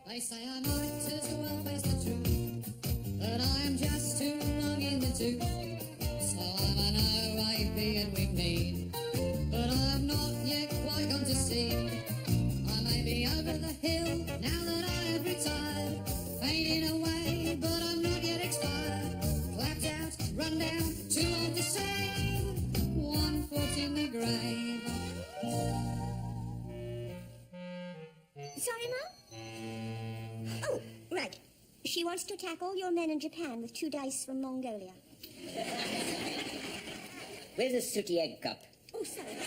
They say I might as well face the truth, but I'm just too long in the tooth. So I'm an O-A-B and we mean, but I've not yet quite gone to sea. I may be over the hill now that I have retired, fading away, but I'm not yet expired. Clapped out, run down, too old to save, 1 foot in the grave. Sorry, Mum? Oh, right. She wants to attack all your men in Japan with 2 dice from Mongolia. Where's the sooty egg cup? Oh, sorry.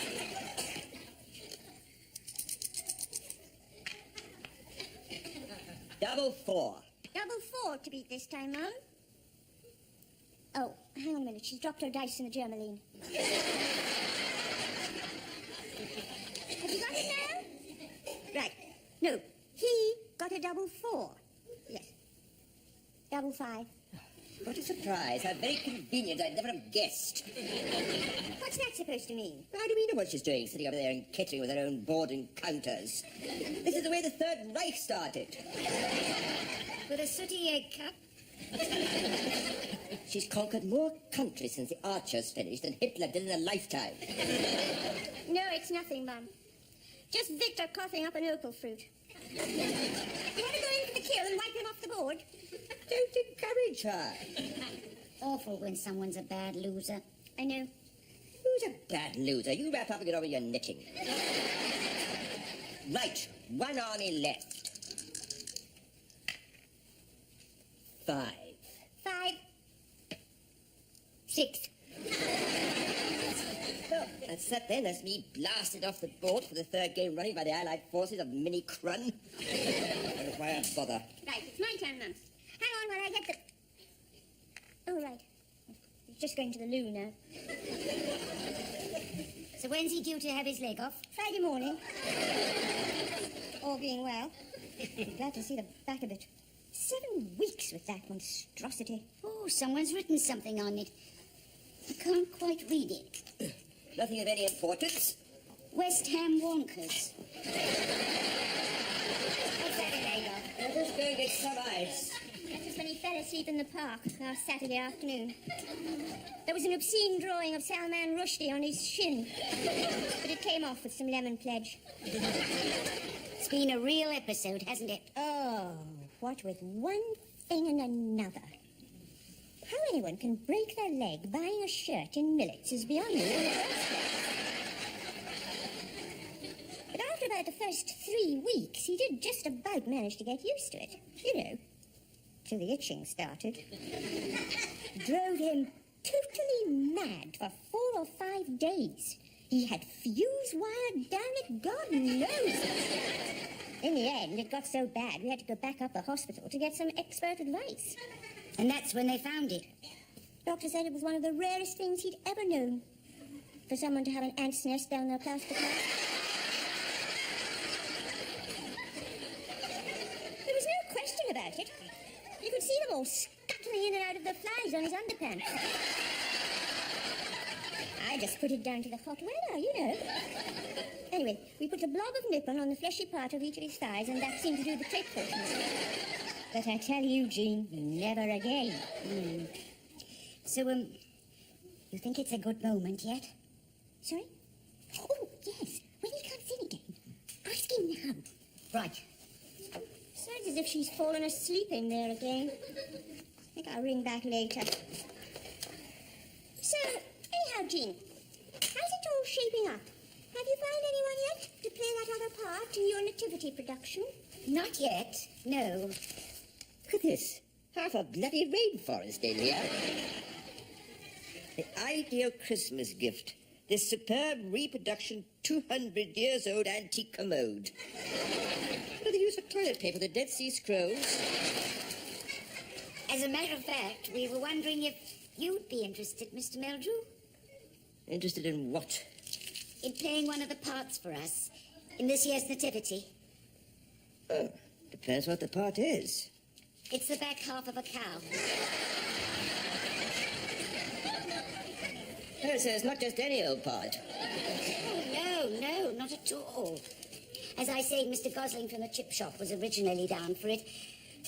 Double 4. Double 4 to beat this time, Mum. Oh, hang on a minute. She's dropped her dice in the germaline. Have you got it now? Right. No, he got a double 4. Yes. Double 5. What a surprise. How very convenient. I'd never have guessed. What's that supposed to mean? How do we know what she's doing, sitting over there in Kettering with her own board and counters? This is the way the Third Reich started. With a sooty egg cup? She's conquered more countries since the Archers finished than Hitler did in a lifetime. No, it's nothing, Mum. Just Victor coughing up an opal fruit. You want to go into the kill and wipe him off the board? Don't encourage her. Awful when someone's a bad loser. I know. Who's a bad loser? You wrap up and get on with your knitting. Right, 1 army left. 5. 5. 6. Well, that's that then. That's me blasted off the board for the 3rd game running by the Allied forces of Mini Crun. Why I bother? Right, it's my turn, Mum. Hang on while I get the... Oh, right. He's just going to the loo now. So when's he due to have his leg off? Friday morning. All being well. I'm glad to see the back of it. 7 weeks with that monstrosity. Oh, someone's written something on it. I can't quite read it. Nothing of any importance. West Ham Wonkers. What's that in there, Bob? I'll just go and get some ice. That was when he fell asleep in the park last Saturday afternoon. There was an obscene drawing of Salman Rushdie on his shin, but it came off with some lemon pledge. It's been a real episode, hasn't it? Oh, what with one thing and another. How anyone can break their leg buying a shirt in Millets is beyond me. But after about the first 3 weeks, he did just about manage to get used to it. You know, till the itching started. Drove him totally mad for 4 or 5 days. He had fuse wired down it, God knows. In the end, it got so bad we had to go back up the hospital to get some expert advice. And that's when they found it. Doctor said it was one of the rarest things he'd ever known. For someone to have an ant's nest down their plastic mouth. There was no question about it. You could see them all scuttling in and out of the flies on his underpants. I just put it down to the hot weather, you know. Anyway, we put a blob of nipple on the fleshy part of each of his thighs, and that seemed to do the trick for him. But I tell you, Jean, never again. So, you think it's a good moment yet? Sorry? Oh, yes. When he comes in again, ask him now. Right. Sounds as if she's fallen asleep in there again. I think I'll ring back later. So, anyhow, Jean, how's it all shaping up? Have you found anyone yet to play that other part in your nativity production? Not yet, no. Look at this. Half a bloody rainforest in here. The ideal Christmas gift. This superb reproduction 200 years old antique commode. What do they use for toilet paper? The Dead Sea Scrolls? As a matter of fact, we were wondering if you'd be interested, Mr. Meldrew. Interested in what? In playing one of the parts for us in this year's nativity. Oh, depends what the part is. It's the back half of a cow. Oh, so it's not just any old part. Oh, no, not at all. As I say, Mr. Gosling from the chip shop was originally down for it.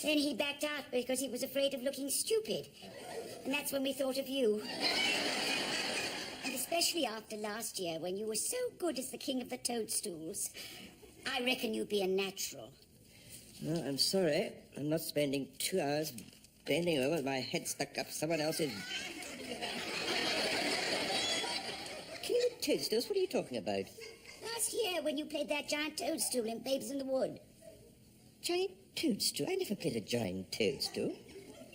Then he backed out because he was afraid of looking stupid. And that's when we thought of you. And especially after last year, when you were so good as the king of the toadstools. I reckon you'd be a natural. No, I'm sorry. I'm not spending 2 hours bending over with my head stuck up someone else's... King of the toadstools? What are you talking about? Last year, when you played that giant toadstool in Babes in the Wood. Giant toadstool? I never played a giant toadstool.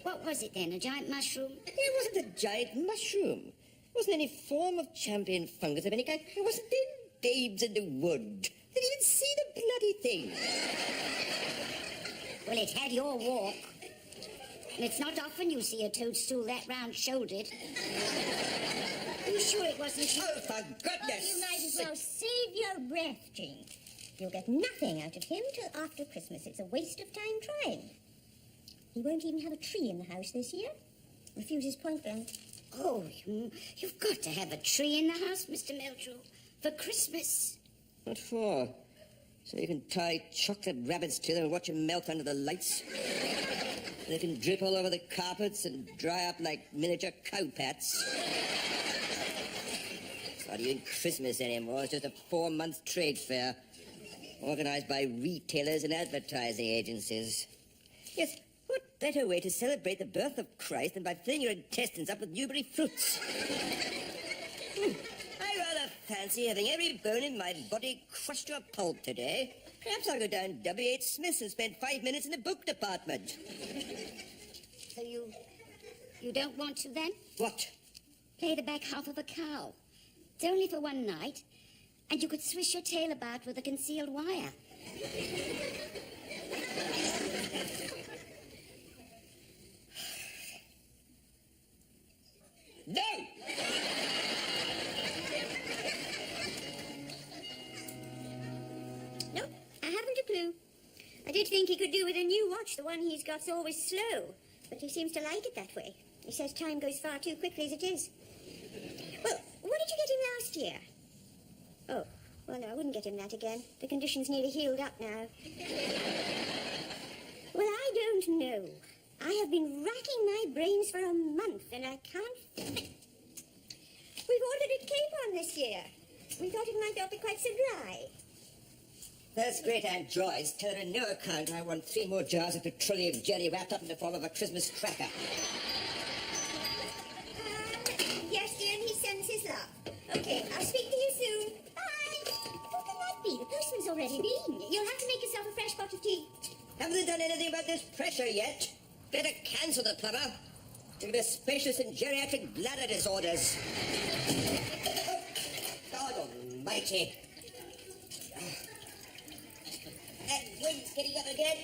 What was it then, a giant mushroom? It wasn't a giant mushroom. It wasn't any form of champion fungus of any kind. It wasn't in Babes in the Wood. Didn't even see the bloody thing. Well, it had your walk. And it's not often you see a toadstool that round-shouldered. Are you sure it wasn't you? Oh, for goodness You might as well save your breath, Jean. You'll get nothing out of him till after Christmas. It's a waste of time trying. He won't even have a tree in the house this year. Refuses point blank. Oh, you've got to have a tree in the house, Mr. Meltrue, for Christmas. What for? So you can tie chocolate rabbits to them and watch them melt under the lights? They can drip all over the carpets and dry up like miniature cow pats. It's not even Christmas anymore. It's just a 4-month trade fair organized by retailers and advertising agencies. Yes, what better way to celebrate the birth of Christ than by filling your intestines up with Newbery fruits? I rather fancy having every bone in my body crushed to a pulp today. Perhaps I'll go down W.H. Smith's and spend 5 minutes in the book department. So you don't want to then? What? Play the back half of a cow. It's only for one night, and you could swish your tail about with a concealed wire. No! No, I haven't a clue. I did think he could do with a new watch. The one he's got's always slow, but he seems to like it that way. He says time goes far too quickly as it is. Well, what did you get him last year? Oh, well, no, I wouldn't get him that again. The condition's nearly healed up now. Well, I don't know. I have been racking my brains for a month, and I can't... We've ordered a capon this year. We thought it might not be quite so dry. That's great, Aunt Joyce. Tell her on no account I want 3 more jars of petroleum jelly wrapped up in the form of a Christmas cracker. Yes, dear, and he sends his love. Okay, I'll speak to you soon. Bye. Who can that be? The postman's already been. You'll have to make yourself a fresh pot of tea. Haven't they done anything about this pressure yet? Better cancel the plumber. To the specialist in geriatric bladder disorders. Oh, God almighty. That wind's getting up again.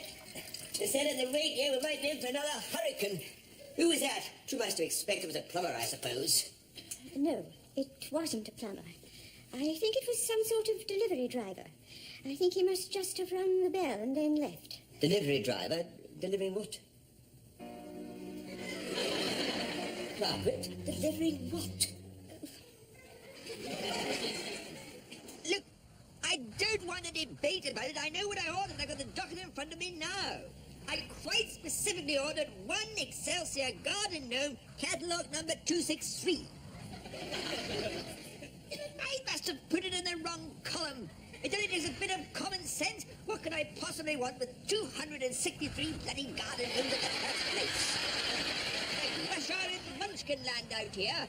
They said in the radio we might be in for another hurricane. Who was that? Too much to expect it was a plumber, I suppose. No, it wasn't a plumber. I think it was some sort of delivery driver. I think he must just have rung the bell and then left. Delivery driver? Delivering what? Margaret, delivering what? Look, I don't want to debate about it. I know what I ordered. I've got the document in front of me now. I quite specifically ordered 1 Excelsior Garden Gnome, catalogue number 263. I must have put it in the wrong column. It only takes a bit of common sense. What could I possibly want with 263 bloody garden gnomes in the first place? Like Russia in Munchkin land out here.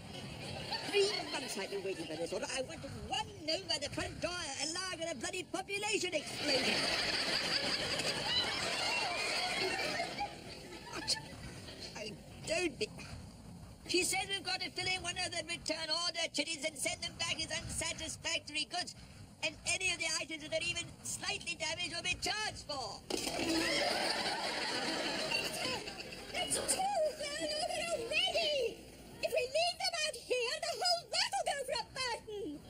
3 months I've been waiting for this order. I wanted 1 gnome by the front door, allowing a bloody population explosion. What? I don't be... She says we've got to fill in one of the return order chitties and send them back as unsatisfactory goods. And any of the items that are even slightly damaged will be charged for. It's too well over already! If we leave them out here, the whole lot will go for a burden!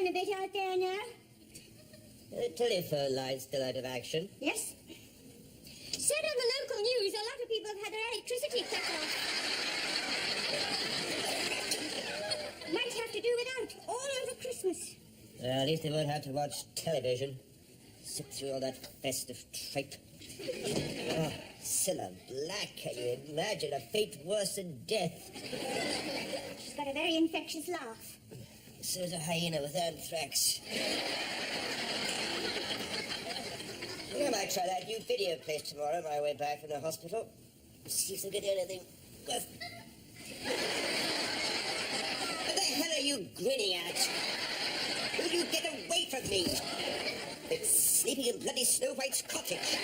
on a bit out there now. The telephone line's still out of action. Yes. Said on the local news, a lot of people have had their electricity cut off. Might have to do without all over Christmas. Well, at least they won't have to watch television. Sit through all that festive tripe. Oh, Cilla Black, can you imagine a fate worse than death? She's got a very infectious laugh. So's a hyena with anthrax. I might try that new video place tomorrow on my way back from the hospital. See if I can get anything. What the hell are you grinning at? Will you get away from me? It's sleeping in bloody Snow White's cottage.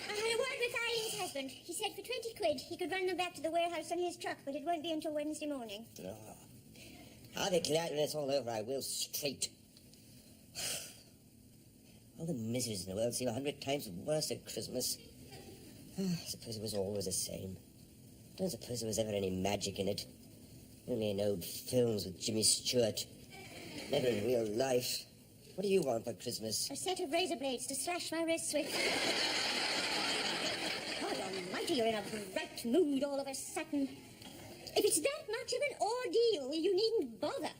I had a word with Eileen's husband. He said for 20 quid he could run them back to the warehouse on his truck, but it won't be until Wednesday morning. Oh. I'll be glad when it's all over. I will straight. All the miseries in the world seem 100 times worse at Christmas. I suppose it was always the same. I don't suppose there was ever any magic in it. Only in old films with Jimmy Stewart. Never in real life. What do you want for Christmas? A set of razor blades to slash my wrists with. God almighty, you're in a bright mood all of a sudden. If it's that much of an ordeal, you needn't bother.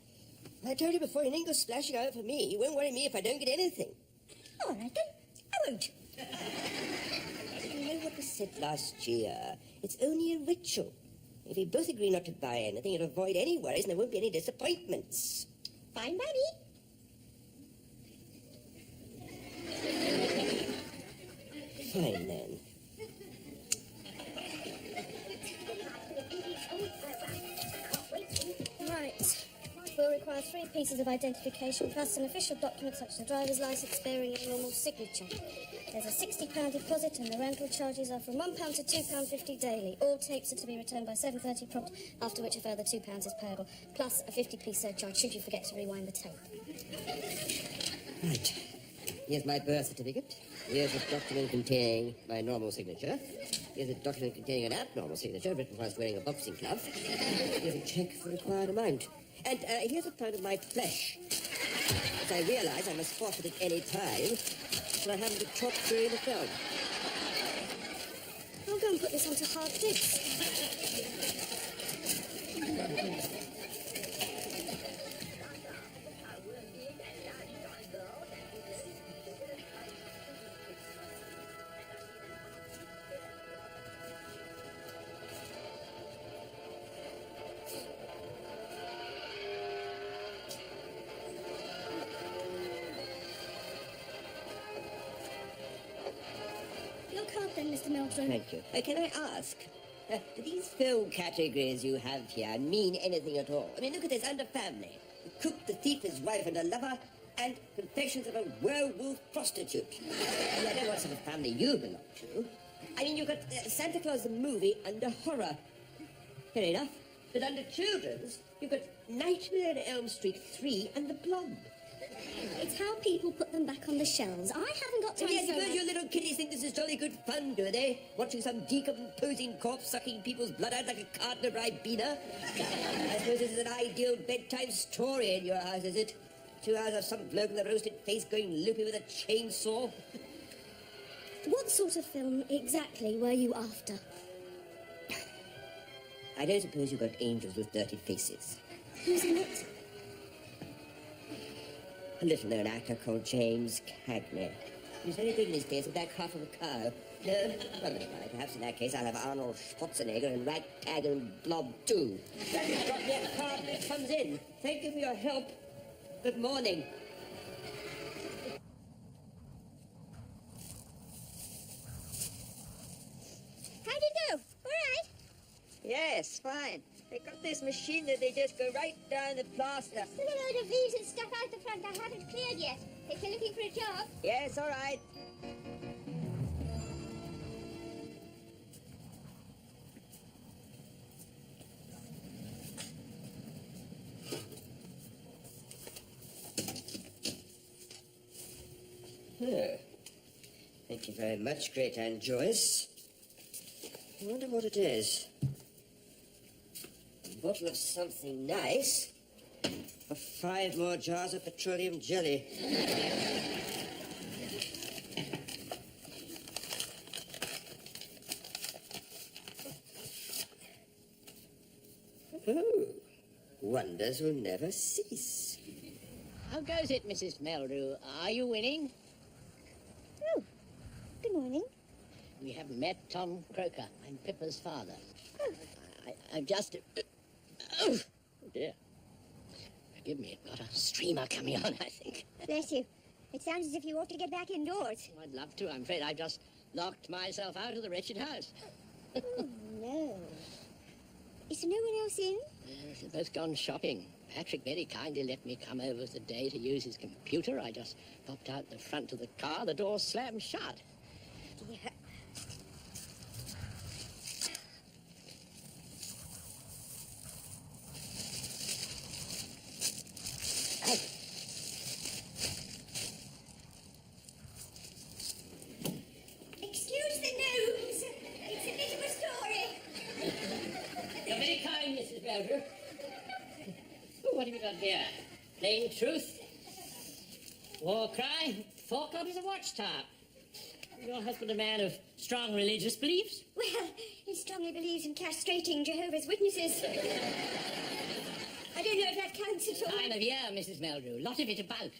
I told you before, you needn't go splashing out for me. You won't worry me if I don't get anything. All right, then. I won't. You know what was said last year? It's only a ritual. If we both agree not to buy anything, it'll avoid any worries and there won't be any disappointments. Fine by me. Fine, then. Right. We'll require 3 pieces of identification plus an official document such as a driver's license bearing your normal signature. There's a £60 deposit and the rental charges are from £1 to £2.50 daily. All tapes are to be returned by 7:30 prompt, after which a further £2 is payable, plus a 50p surcharge should you forget to rewind the tape. Right. Here's my birth certificate. Here's a document containing my normal signature. Here's a document containing an abnormal signature written whilst wearing a boxing glove. Here's a cheque for the required amount. And here's a pound of my flesh. As I realise I must forfeit at any time, so I haven't to chop during the film. I'll go and put this onto hard disk. Your card then, Mr. Meldrum. Thank you. Can I ask, do these film categories you have here mean anything at all? I mean, look at this, under family. The cook, the thief, his wife, and a lover, and confessions of a werewolf prostitute. I mean, I don't know what sort of family you belong to. I mean, you've got Santa Claus the movie under horror. Fair enough. But under children's, you've got Nightmare on Elm Street 3 and The Blob. It's how people put them back on the shelves. I haven't got time Yes, for suppose your little kiddies think this is jolly good fun, do they? Watching some decomposing corpse sucking people's blood out like a carton of Ribena? I suppose this is an ideal bedtime story in your house, is it? 2 hours of some bloke with a roasted face going loopy with a chainsaw? What sort of film exactly were you after? I don't suppose you've got angels with dirty faces. Who's in it? A little-known actor called James Cagney. He's very big in his face, with that half of a cow. No, well, never mind. Perhaps in that case I'll have Arnold Schwarzenegger and Ragtag and Blob too. That has got me a card when it comes in. Thank you for your help. Good morning. How'd it go? All right? Yes, fine. They got this machine that they just go right down the plaster. Still a load of leaves and stuff out the front I haven't cleared yet. If you're looking for a job. Yes, all right. Oh. Thank you very much, Great Aunt Joyce. I wonder what it is. A bottle of something nice. for 5 more jars of petroleum jelly. Oh, wonders will never cease. How goes it, Mrs. Meldrew? Are you winning? Oh, good morning. We haven't met Tom Croker. I'm Pippa's father. Oh. I'm just... Oh, dear. Forgive me, I've got a streamer coming on, I think. Bless you. It sounds as if you ought to get back indoors. I'd love to. I'm afraid I've just locked myself out of the wretched house. Oh, no. Is there no one else in? They've both gone shopping. Patrick very kindly let me come over today to use his computer. I just popped out the front of the car. The door slammed shut. Yeah. Excuse the news. It's a bit of a story. You're very kind, Mrs. Meldrew. Oh, what have you got here? Plain truth. War cry. 4 copies of Watchtower. Your husband a man of strong religious beliefs? Well, he strongly believes in castrating Jehovah's Witnesses. I don't know if that counts at all. Time of year, Mrs. Meldrew. Lot of it about.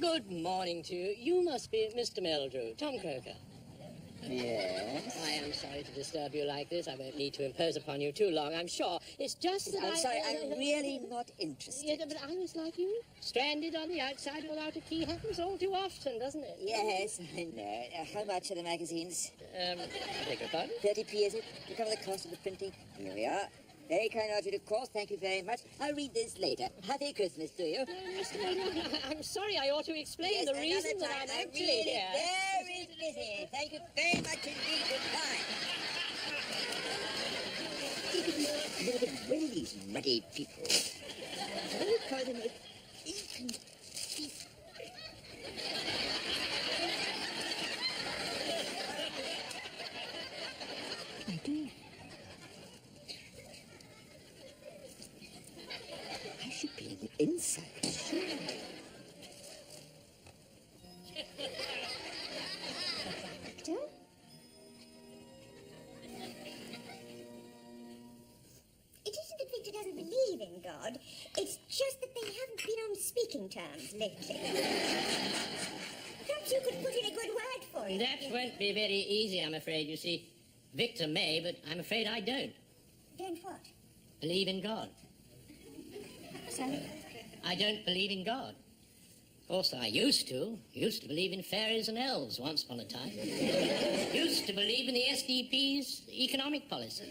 Good morning to you. You must be Mr. Meldrew, Tom Croker. Yes? I am sorry to disturb you like this. I won't need to impose upon you too long, I'm sure. It's just that I'm sorry, I'm really not interested. Yeah, but I was like you, stranded on the outside without a key. Happens all too often, doesn't it? Yes, I know. How much are the magazines? Beg your pardon? 30p, is it? To cover the cost of the printing? Here we are. Very kind of you, of course. Thank you very much. I'll read this later. Happy Christmas to you. No, Mr. Meldrew, I'm sorry. I ought to explain Yes, the reason another that time. I'm actually really here. very busy. Thank you very much indeed. Goodbye. Look at one of these muddy people. What do you call them? I do. I should be an inside. Victor? It isn't that Victor doesn't believe in God. It's just that they haven't been on speaking terms lately. Perhaps you could put in a good word for him. That won't be very easy, I'm afraid. You see, Victor may, but I'm afraid I don't Don't what? believe in God. Sorry? I don't believe in God. Of course, I used to believe in fairies and elves once upon a time. Used to believe in the SDP's economic policy.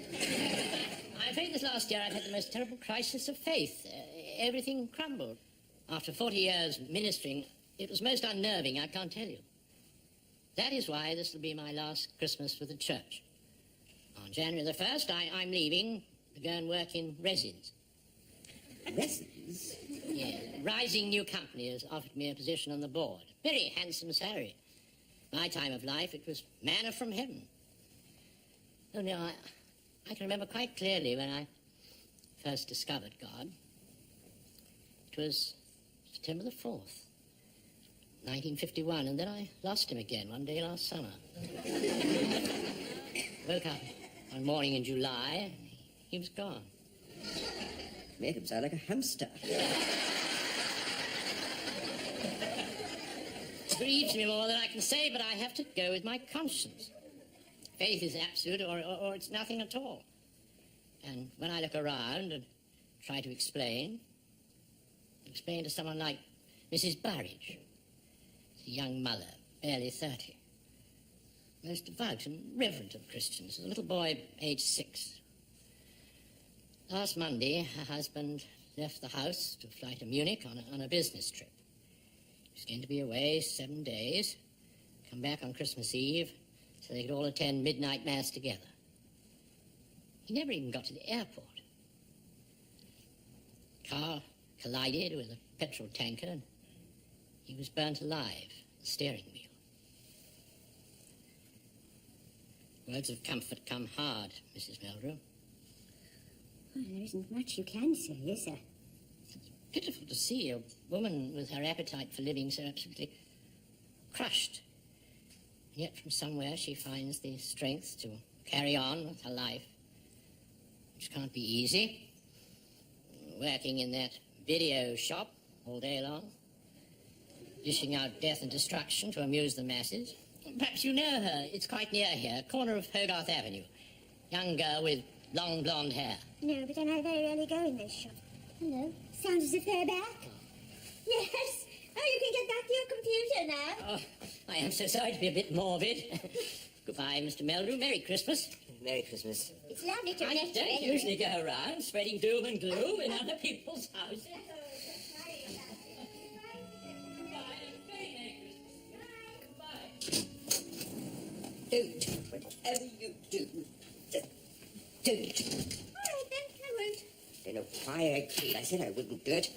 I'm afraid this last year I've had the most terrible crisis of faith. Everything crumbled. After 40 years ministering, it was most unnerving, I can't tell you. That is why this will be my last Christmas with the church. On January the 1st, I'm leaving to go and work in resins. Resins? Yeah, a rising new company has offered me a position on the board. Very handsome salary. My time of life, it was manna from heaven. Oh, no, I can remember quite clearly when I first discovered God. It was September the 4th, 1951, and then I lost him again one day last summer. Woke up one morning in July, and he was gone. Made him sound like a hamster. It grieves me more than I can say, but I have to go with my conscience. Faith is absolute, or it's nothing at all. And when I look around and try to explain to someone like Mrs. Burridge, a young mother, barely 30, most devout and reverent of Christians, a little boy aged 6. Last Monday, her husband left the house to fly to Munich on a business trip. He was going to be away 7 days, come back on Christmas Eve, so they could all attend midnight mass together. He never even got to the airport. Car collided with a petrol tanker, and he was burnt alive at the steering wheel. Words of comfort come hard, Mrs. Meldrew. Well, there isn't much you can say, is there? It's pitiful to see a woman with her appetite for living so absolutely crushed. And yet from somewhere she finds the strength to carry on with her life, which can't be easy. Working in that video shop all day long, dishing out death and destruction to amuse the masses. Perhaps you know her. It's quite near here, corner of Hogarth Avenue. Young girl with long blonde hair. No, but then I very rarely go in this shop. Hello. Sounds as if they're back. Yes. Oh, you can get back to your computer now. Oh, I am so sorry to be a bit morbid. Goodbye, Mr. Meldrew. Merry Christmas. Merry Christmas. It's lovely to I meet you. don't usually go around spreading doom and gloom in other people's houses. Don't. Whatever you do, just don't. All right, then. I won't. I don't know why I agreed. I said I wouldn't do it.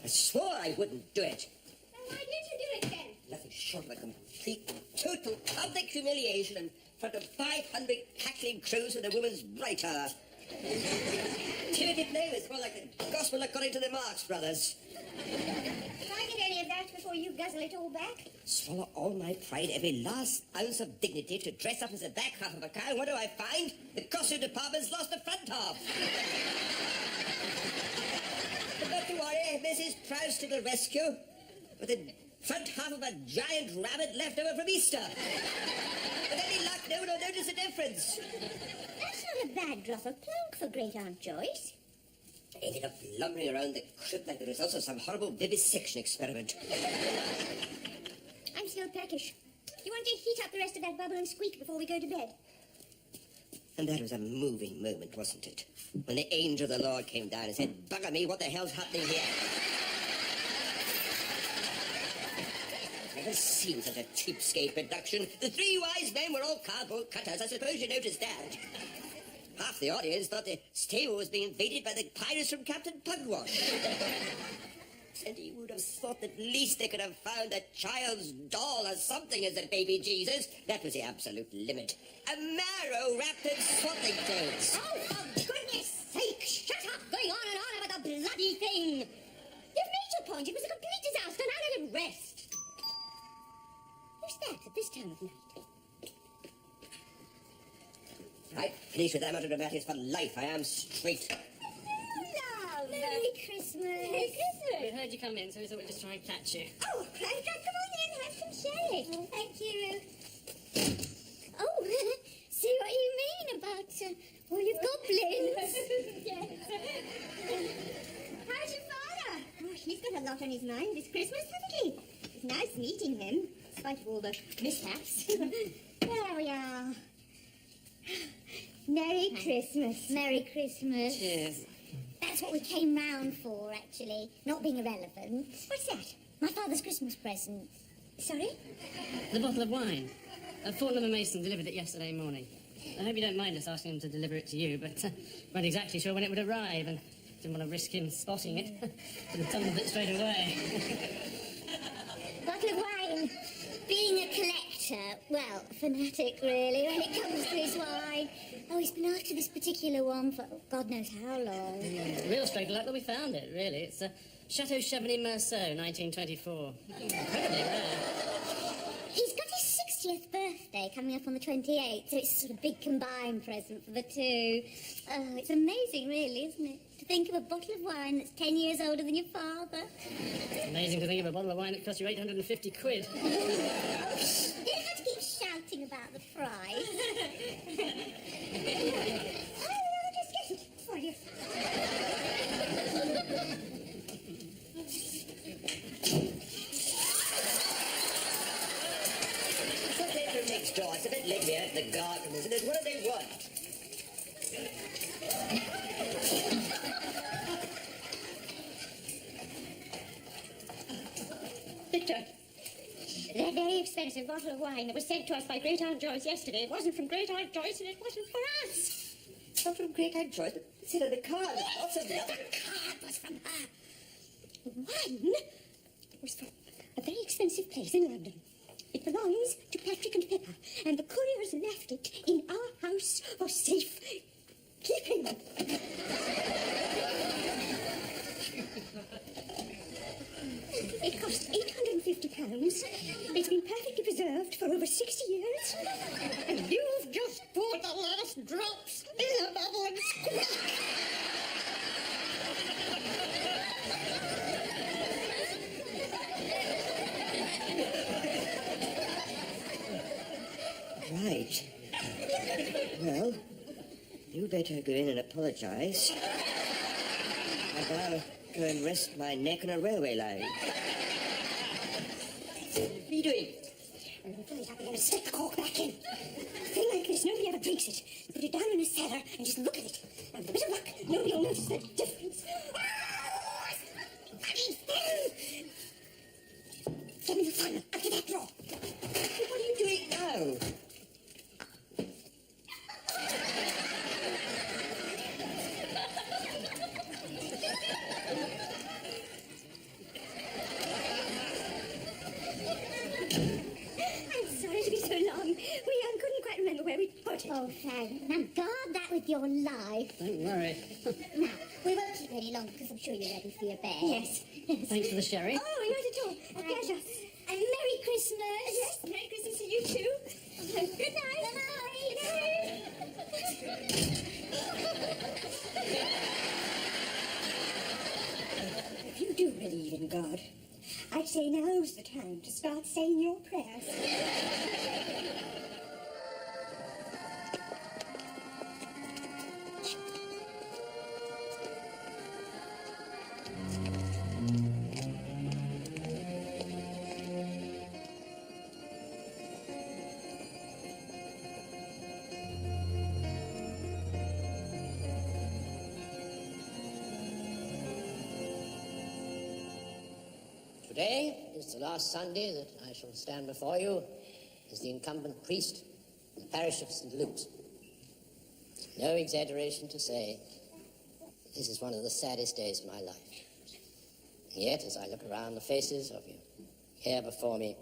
I swore I wouldn't do it. Then why did you do it, then? Nothing short of a complete, total public humiliation in front of 500 cackling crows with a woman's right hour. Timothy Blame is more like the gospel according to the Marx Brothers. If I get any of that before you guzzle it all back. Swallow all my pride, every last ounce of dignity to dress up as the back half of a cow. What do I find? The costume department's lost the front half. But not to worry, Mrs. Prowse to the rescue with the front half of a giant rabbit left over from Easter. With any luck, no one will notice the difference. That's not a bad drop of plunk for Great Aunt Joyce. I ended up lumbering around the crypt like the results of some horrible vivisection experiment. I'm still peckish. You want to heat up the rest of that bubble and squeak before we go to bed? And that was a moving moment, wasn't it? When the angel of the Lord came down and said, "Bugger me, what the hell's happening here?" I've never seen such a cheapskate production. The three wise men were all cardboard cutters. I suppose you noticed that. Half the audience thought the stable was being invaded by the pirates from Captain Pugwash. And you would have thought that at least they could have found a child's doll or something as a baby Jesus. That was the absolute limit. A marrow wrapped in swaddling clothes. Oh, for goodness sake, shut up going on and on about the bloody thing. You've made your point. It was a complete disaster. Now let it rest. Who's that at this time of night? Right, finished with amatodramatics for life. I am straight. Love. Merry Christmas. Merry Christmas. We heard you come in, so we thought we'd just try and catch you. Oh, come on in, have some sherry. Oh, thank you. Oh, see what you mean about all your goblins. Yes. How's your father? Oh, he's got a lot on his mind this Christmas, hasn't he? It's nice meeting him, in spite of all the mishaps. There we are. Merry Christmas. Merry Christmas. Cheers. That's what we came round for, actually. Not being irrelevant. What's that? My father's Christmas present. Sorry? The bottle of wine. Fortnum and Mason delivered it yesterday morning. I hope you don't mind us asking him to deliver it to you, but weren't exactly sure when it would arrive and didn't want to risk him spotting it. Could have tumbled it straight away. Bottle of wine. Being a collector, well, a fanatic, really, when it comes to his wine. Oh, he's been after this particular one for God knows how long. Real stroke of luck that we found it, really. It's Chateau Chavigny-Merceau, 1924. Incredibly rare. He's got his 60th birthday coming up on the 28th, so it's a sort of big combined present for the two. Oh, it's amazing, really, isn't it? To think of a bottle of wine that's 10 years older than your father. It's amazing to think of a bottle of wine that cost you 850 quid. You don't have to keep shouting about the price. I'll just get it for you. What's that from next door? It's a bit late here at the garden, isn't it? What do they want? Victor, that very expensive bottle of wine that was sent to us by Great Aunt Joyce yesterday, it wasn't from Great Aunt Joyce and it wasn't for us. It's not from Great Aunt Joyce, but instead of the card, also the other. The card was from her. Wine was from a very expensive place in London. It belongs to Patrick and Pippa, and the couriers left it in our house for safe keeping. It cost £850. It's been perfectly preserved for over 60 years. And you've just poured the last drops in the bubbling squeak. Right. Well, you better go in and apologise. And I'll go and rest my neck on a railway line. What are you doing? I'm going to stick the cork back in. A thing like this, nobody ever drinks it. Put it down in a cellar and just look at it. And with a bit of luck, nobody will notice the difference. Give me the funnel. Up to that drawer. What are you doing now? Where we put it. Oh, Fran, now guard that with your life. Don't worry. Now, we won't keep you any longer because I'm sure you're ready for your bed. Yes. Thanks for the sherry. Oh, not at all. A pleasure. And Merry Christmas. Yes, Merry Christmas to you too. Good night. If you do believe in God, I'd say now's the time to start saying your prayers. Today is the last Sunday that I shall stand before you as the incumbent priest in the parish of St. Luke's. No exaggeration to say, this is one of the saddest days of my life. And yet, as I look around the faces of you here before me,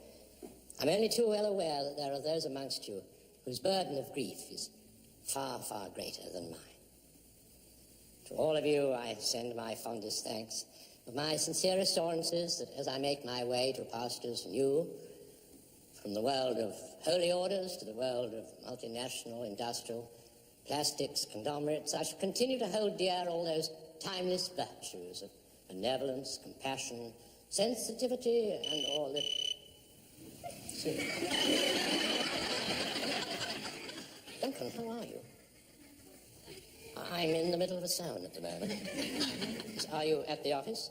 I'm only too well aware that there are those amongst you whose burden of grief is far, far greater than mine. To all of you, I send my fondest thanks, with my sincere assurances that as I make my way to pastures new, from the world of holy orders to the world of multinational, industrial, plastics, conglomerates, I shall continue to hold dear all those timeless virtues of benevolence, compassion, sensitivity, and all that... Duncan, how are you? I'm in the middle of a sound at the moment. Are you at the office?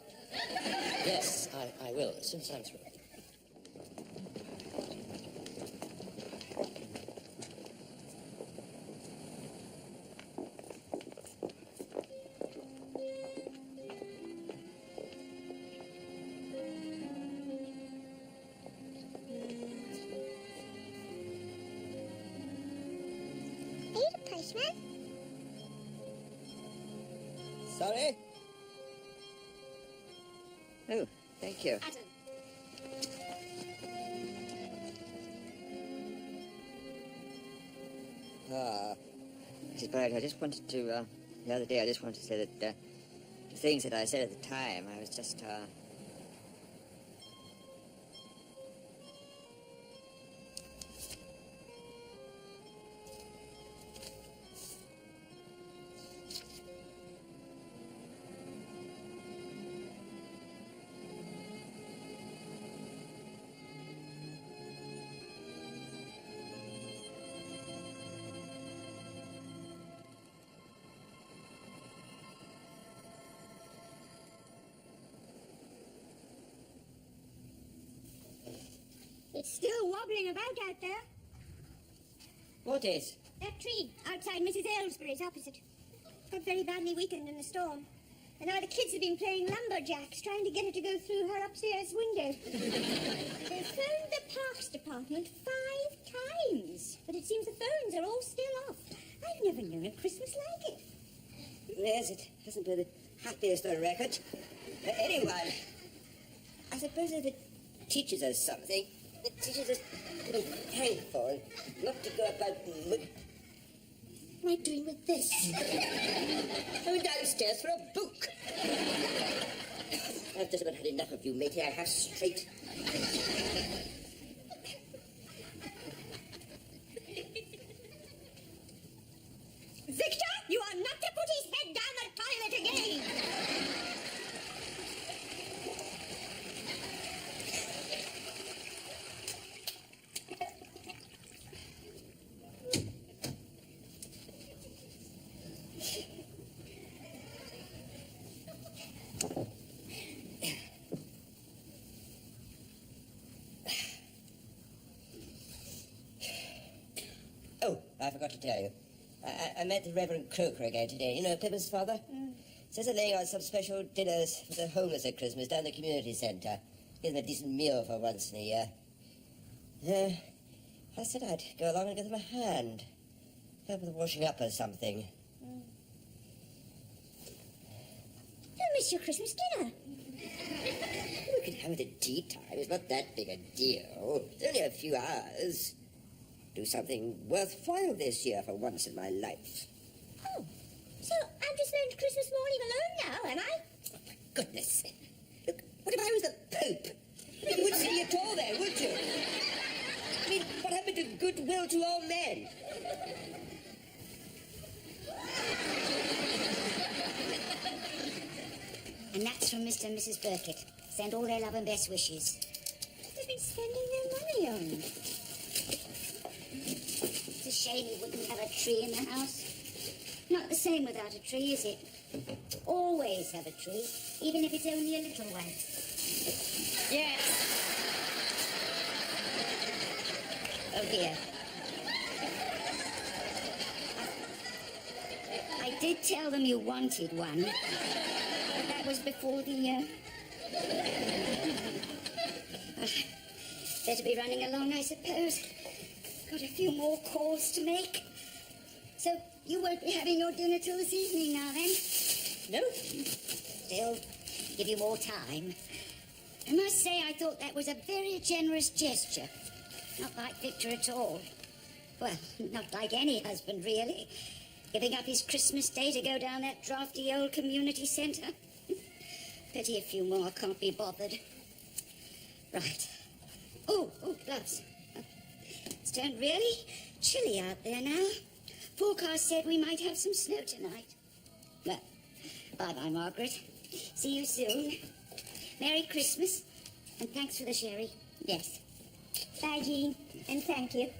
Yes, I will, as soon as I'm through. Are you the postman? Sorry? Oh, thank you. Adam. Mrs. Barrett, I just wanted to, the other day, I just wanted to say that, the things that I said at the time, I was just, It's still wobbling about out there. What is? That tree outside Mrs. Aylesbury's opposite. Got very badly weakened in the storm. And now the kids have been playing lumberjacks, trying to get her to go through her upstairs window. They phoned the parks department 5 times, but it seems the phones are all still off. I've never known a Christmas like it. Yes, it hasn't been the happiest on record for anyone. I suppose if it teaches us something, it teaches us to be thankful and not to go about... What am I doing with this? I went downstairs for a book. I've just about had enough of you, matey. I have straight. Victor, you are not to put his head down the toilet again! Oh, I forgot to tell you. I met the Reverend Croker again today. You know Pippa's father? Says they're laying on some special dinners for the homeless at Christmas down the community centre. Gives them a decent meal for once in a year. I said I'd go along and give them a hand. Help with washing up or something. Don't miss your Christmas dinner. We could have it at tea time. It's not that big a deal. It's only a few hours. Do something worthwhile this year for once in my life. Oh, so I'm just going to Christmas morning alone now, am I? Oh, my goodness. Look, what if I was the Pope? You wouldn't see me at all there, would you? I mean, what happened to goodwill to all men? And that's from Mr. and Mrs. Burkett. Send all their love and best wishes. They've been spending their money on. It's a shame you wouldn't have a tree in the house. Not the same without a tree, is it? Always have a tree, even if it's only a little one. Yes. Oh dear. I did tell them you wanted one. But that was before the, better be running along, I suppose. Got a few more calls to make. So you won't be having your dinner till this evening now, then? No? Still, give you more time. I must say I thought that was a very generous gesture. Not like Victor at all. Well, not like any husband, really. Giving up his Christmas day to go down that drafty old community centre. Pity a few more can't be bothered. Right. Oh, gloves. It's turned really chilly out there now. Forecast said we might have some snow tonight. Well, bye-bye, Margaret. See you soon. Merry Christmas, and thanks for the sherry. Yes. Bye, Jean, and thank you.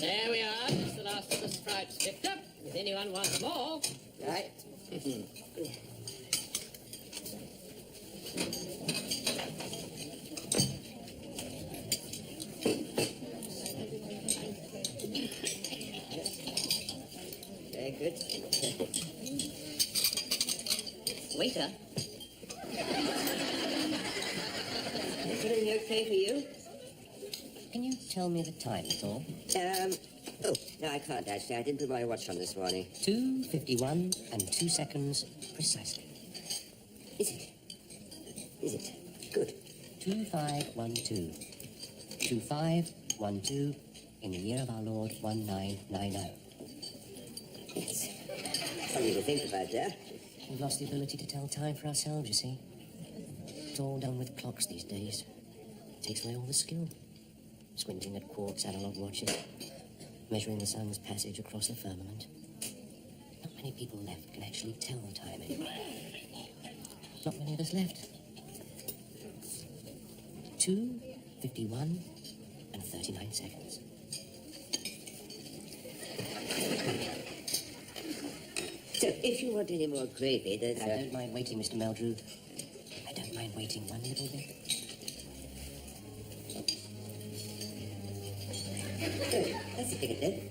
There we are. That's the last of the stripes picked up. If anyone wants more. Right. Very good. Waiter. Is everything okay for you? Can you tell me the time at all? Oh, no, I can't actually. I didn't put my watch on this morning. 2:51 and 2 seconds precisely. Is it? Is it? Good. 2512. 2512 in the year of our Lord 1990. Yes. Something to think about there. We've lost the ability to tell time for ourselves, you see. It's all done with clocks these days. It takes away all the skill. Squinting at quartz analog watches, measuring the sun's passage across the firmament. Not many people left can actually tell time anymore. Not many of us left. 2:51 and 39 seconds. So, if you want any more gravy, there's... I don't mind waiting, Mr. Meldrew. I don't mind waiting one little bit. Oh, that's a big then.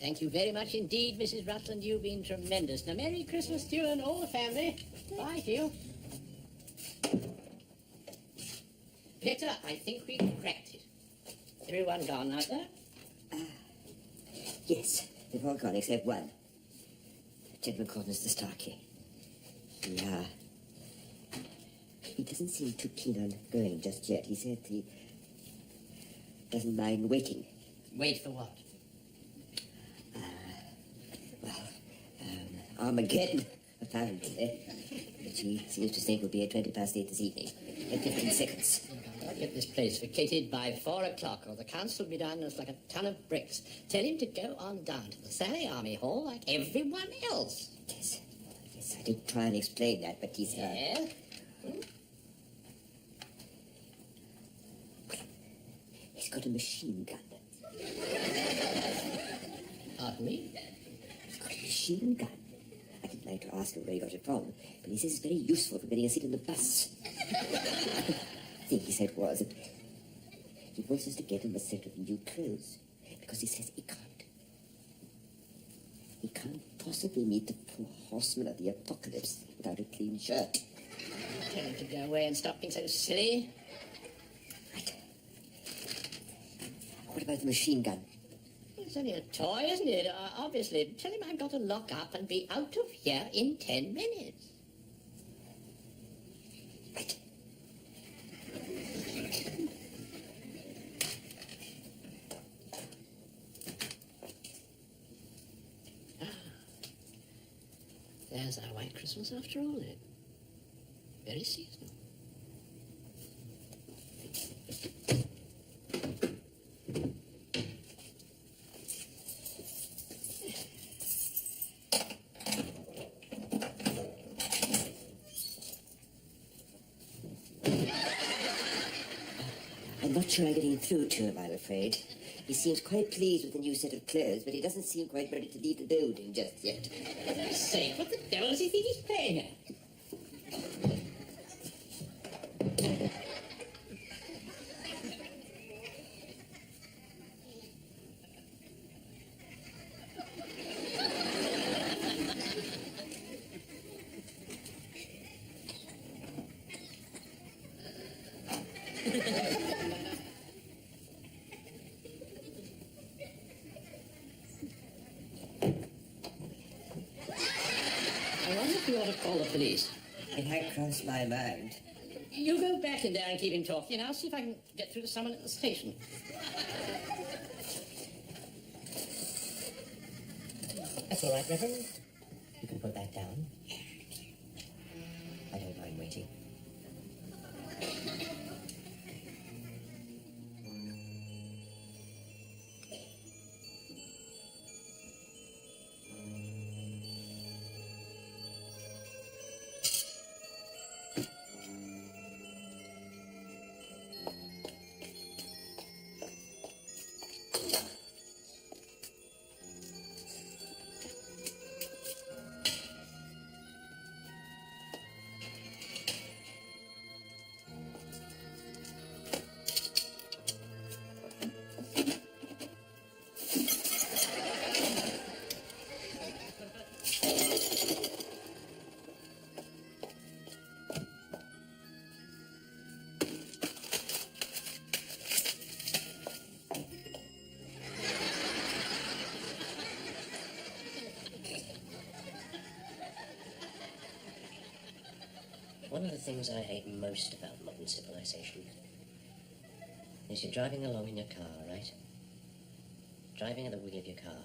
Thank you very much indeed, Mrs. Rutland. You've been tremendous. Now, Merry Christmas to you and all the family. Bye to you. Peter, I think we cracked it. Everyone gone out there? Yes, they've all gone except one. The gentleman called Mr. Starkey. Yeah. He doesn't seem too keen on going just yet. He said he doesn't mind waiting. Wait for what? Armageddon, apparently. Which he seems to think will be at 8:20 this evening. In 15 seconds. I'll get this place vacated by 4 o'clock, or the council will be down as like a ton of bricks. Tell him to go on down to the Sally Army Hall like everyone else. Yes. Yes, I did try and explain that, but he's... Yeah? He's got a machine gun. Pardon me? He's got a machine gun. I didn't like to ask him where he got it from, but he says it's very useful for getting a seat in the bus. I think he said was that he wants us to get him a set of new clothes, because he says he can't. He can't possibly meet the poor horseman of the apocalypse without a clean shirt. Tell him to go away and stop being so silly. Right. What about the machine gun? It's only a toy, isn't it? Obviously. Tell him I've got to lock up and be out of here in 10 minutes. Right. There's our white Christmas after all, then. Very seasonal. I'm not sure I'm getting through to him, I'm afraid. He seems quite pleased with the new set of clothes, but he doesn't seem quite ready to leave the building just yet. For God's sake, what the devil does he think he's playing at? I wonder if you ought to call the police. It had crossed my mind. You go back in there and keep him talking, and I'll see if I can get through to someone at the station. That's all right, Reverend. You can put that down. I don't mind waiting. One of the things I hate most about modern civilization is you're driving along in your car, right? Driving at the wheel of your car.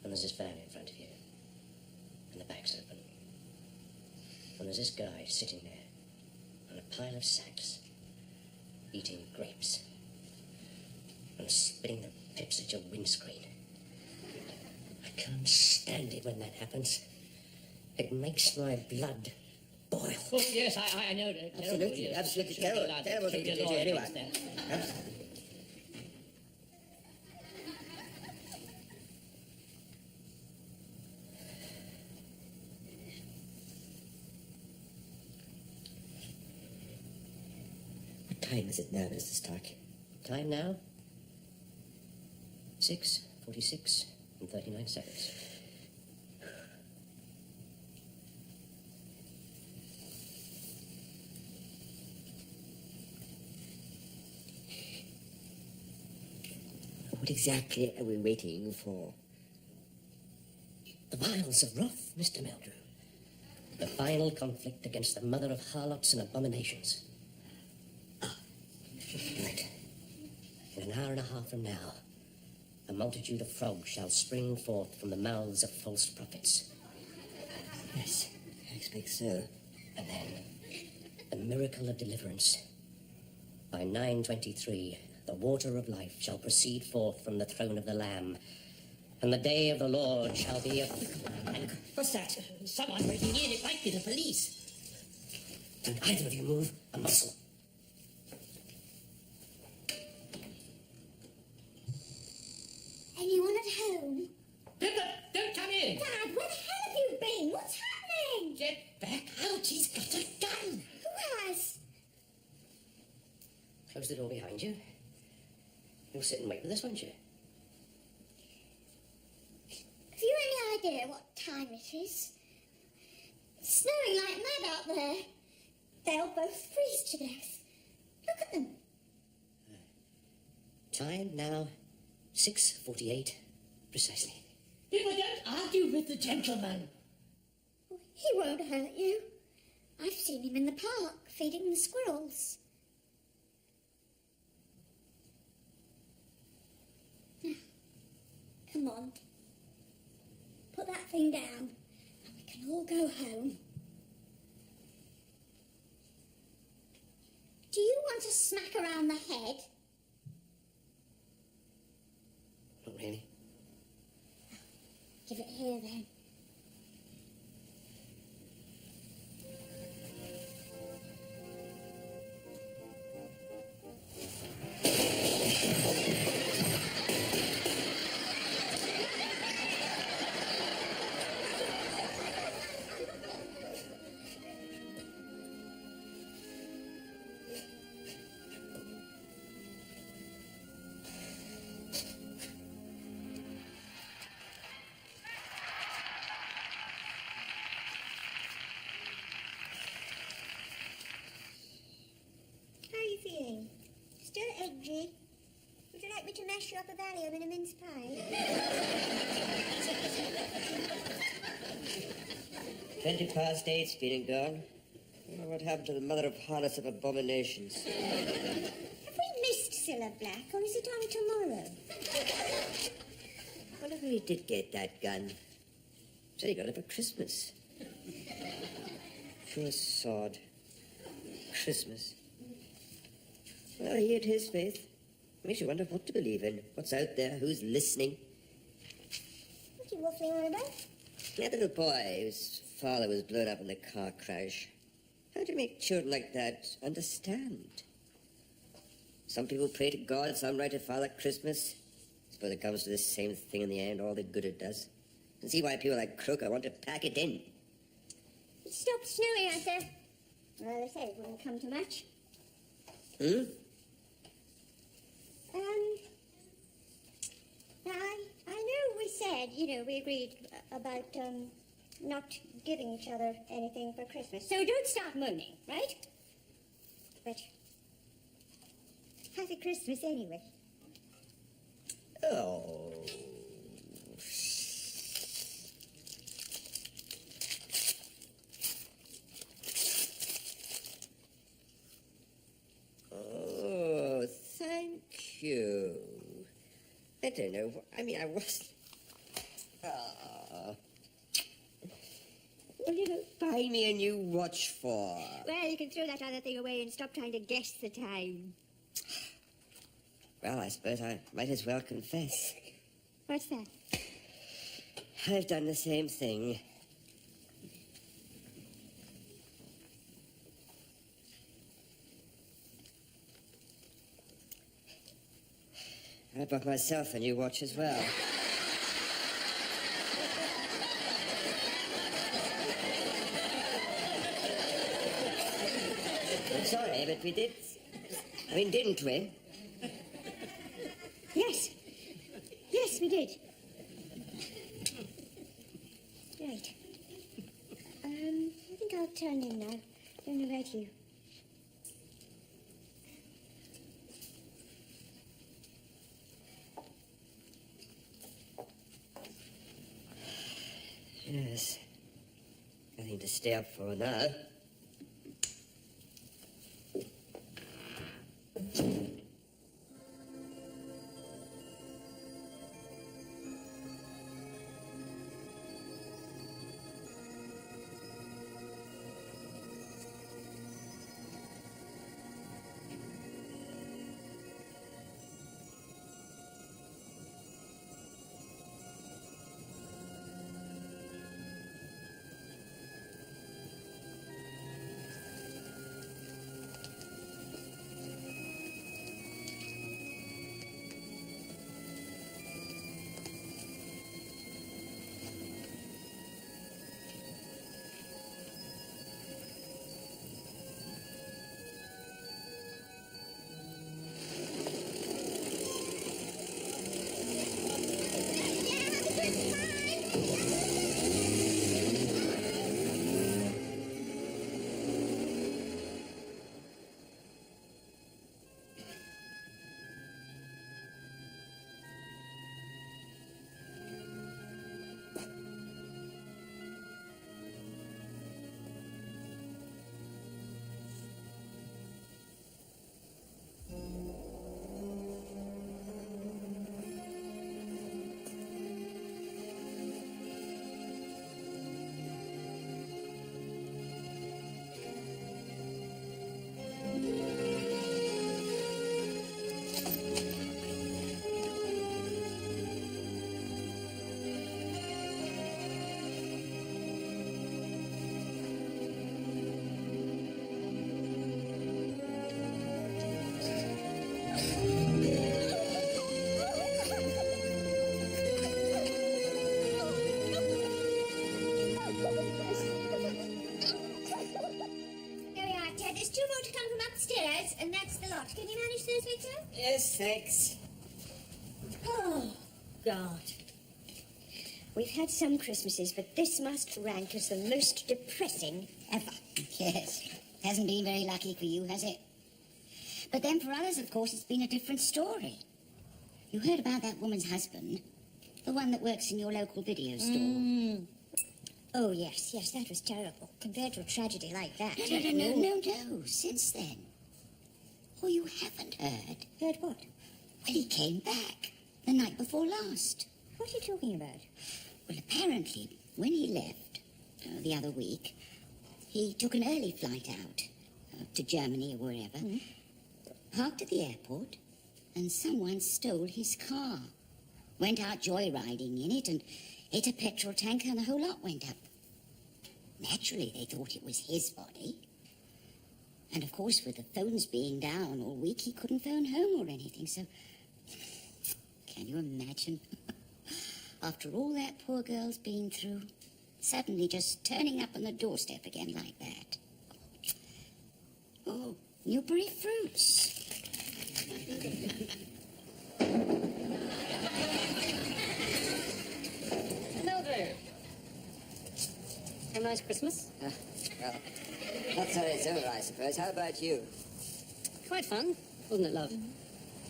And there's this van in front of you. And the back's open. And there's this guy sitting there on a pile of sacks, eating grapes. And spitting the pips at your windscreen. I can't stand it when that happens. It makes my blood boil. Oh, yes, I know. Absolutely, absolutely terrible thing to do to anyone. Absolutely. What time is it now, Mr. Stark? Time now? 6:46 and 39 seconds. What exactly are we waiting for? The vials of wrath, Mr. Meldrew. The final conflict against the mother of harlots and abominations. Right. In an hour and a half from now, a multitude of frogs shall spring forth from the mouths of false prophets. Yes, I expect so. And then, the miracle of deliverance. By 9:23, the water of life shall proceed forth from the throne of the Lamb, and the day of the Lord shall be a... What's that? Someone breaking in. It might be the police. Don't either of you move a muscle. Anyone at home? Pippa, don't come in. Dad, where the hell have you been? What's happening? Get back out. He's got a gun. Who has? Close the door behind you. You'll sit and wait with us, won't you? Have you any idea what time it is? It's snowing like mad out there. They'll both freeze to death. Look at them. Time now, 6:48 precisely. Pippa, don't argue with the gentleman. He won't hurt you. I've seen him in the park feeding the squirrels. Now, come on. Put that thing down and we can all go home. Do you want a smack around the head? Not really. Give it here then. How are you feeling? Still edgy? Would you like me to mash you up a Valium in a mince pie? 8:20, feeling gone. Oh, what happened to the mother of harlots of abominations? Have we missed Cilla Black, or is it on tomorrow? What if he did get that gun? Said he got it for Christmas. Poor sod. Christmas. Well, he had his faith. Makes you wonder what to believe in. What's out there? Who's listening? What are you waffling on about? That little boy whose father was blown up in the car crash. How do you make children like that understand? Some people pray to God, some write to Father Christmas. Suppose it comes to the same thing in the end, all the good it does. And see why people like Croker want to pack it in. It stopped snowing out there. Well, they said it wouldn't come to much. I know we said, we agreed about, not giving each other anything for Christmas. So don't start moaning, right? But happy Christmas anyway. Oh. Oh, thank you. I don't know. I mean, I was... Oh. What are you going to buy me a new watch for? Well, you can throw that other thing away and stop trying to guess the time. Well, I suppose I might as well confess. What's that? I've done the same thing. I bought myself a new watch as well. I'm sorry, but we did. I mean, didn't we? Yes. Yes, we did. Right. I think I'll turn in now. Don't know about you. Yes. Nothing to stay up for now. And that's the lot. Can you manage those, Victor? Yes, thanks. Oh, God. We've had some Christmases, but this must rank as the most depressing ever. Yes. Hasn't been very lucky for you, has it? But then for others, of course, it's been a different story. You heard about that woman's husband, the one that works in your local video store. Oh, yes, that was terrible. Compared to a tragedy like that. No. Since then. Oh, you haven't heard. Heard what? Well, he came back the night before last. What are you talking about? Well, apparently, when he left the other week, he took an early flight out to Germany or wherever, parked at the airport, and someone stole his car. Went out joyriding in it and hit a petrol tanker, and the whole lot went up. Naturally, they thought it was his body. And, of course, with the phones being down all week, he couldn't phone home or anything, so... Can you imagine? After all that poor girl's been through, suddenly just turning up on the doorstep again like that. Oh, Newbury fruits. Mildred. Have a nice Christmas. Well, not so it's over, I suppose. How about you? Quite fun, wasn't it, love?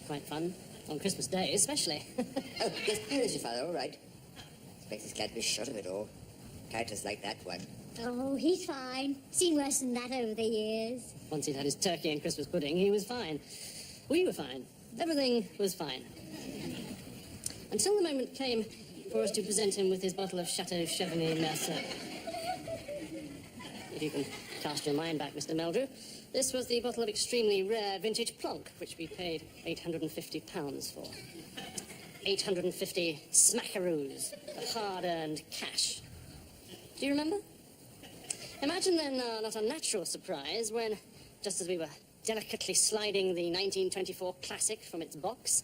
Quite fun. On Christmas Day, especially. Oh, yes, there's your father, all right. Expect he's glad to be shut of it all. Characters like that one. Oh, he's fine. Seen worse than that over the years. Once he'd had his turkey and Christmas pudding, he was fine. We were fine. Everything was fine. Until the moment came for us to present him with his bottle of Chateau Chevigny Mercier. If you can cast your mind back, Mr. Meldrew, this was the bottle of extremely rare vintage plonk, which we paid £850 for. 850 smackaroos of hard-earned cash. Do you remember? Imagine then our not unnatural surprise when, just as we were delicately sliding the 1924 classic from its box,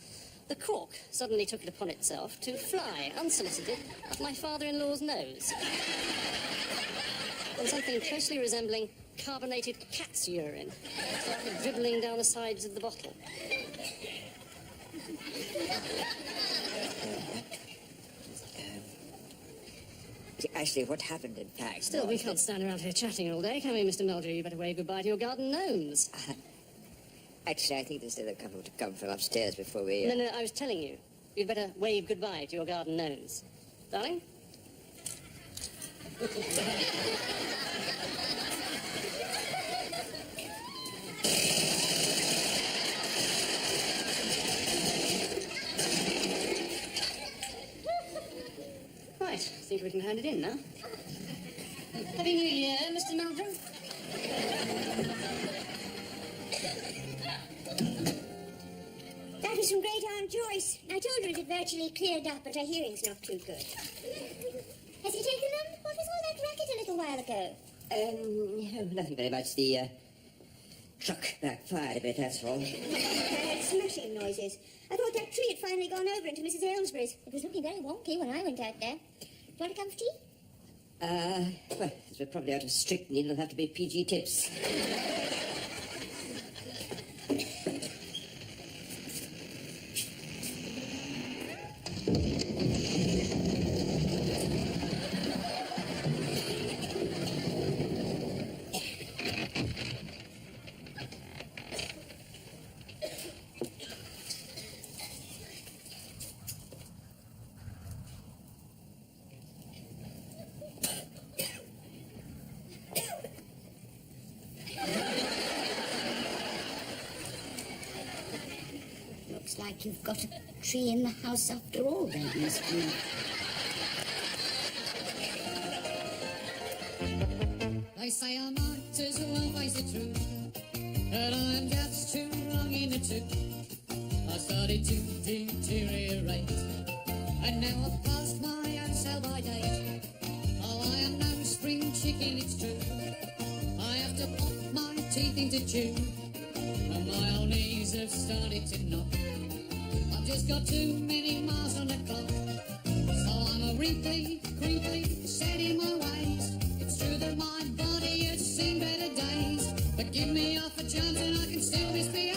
the cork suddenly took it upon itself to fly, unsolicited, up my father-in-law's nose. And something closely resembling carbonated cat's urine started dribbling down the sides of the bottle. Actually, what happened, in fact... Still, we can't stand around here chatting all day, can we, Mr. Meldrew? You better wave goodbye to your garden gnomes. Actually, I think there's still a couple to come from upstairs before we... No, I was telling you. You'd better wave goodbye to your garden gnomes. Darling? Right, think we can hand it in now. Happy New Year, Mr. Meldrew. That was from Great Aunt Joyce. I told her it had virtually cleared up, but her hearing's not too good. Has he taken them? What was all that racket a little while ago? Nothing very much. The truck backfired a bit, that's all. Smashing noises. I thought that tree had finally gone over into Mrs. Aylesbury's. It was looking very wonky when I went out there. Do you want a cup of tea? Well, as we're probably out of strychnine, it'll have to be PG tips. Looks like you've got a tree in the house after all, then, Miss Green. They say I might as well face the truth, but I'm just too wrong in the tooth. I started to deteriorate, and now I've passed my own sell-by date. Oh, I am no spring chicken, it's true. I have to pop my teeth into chew, and my old knees have started to knock. I've just got too many miles on the clock, so I'm a wrinkly, creepy, set in my ways. It's true that my body has seen better days, but give me half a chance and I can still misbehave.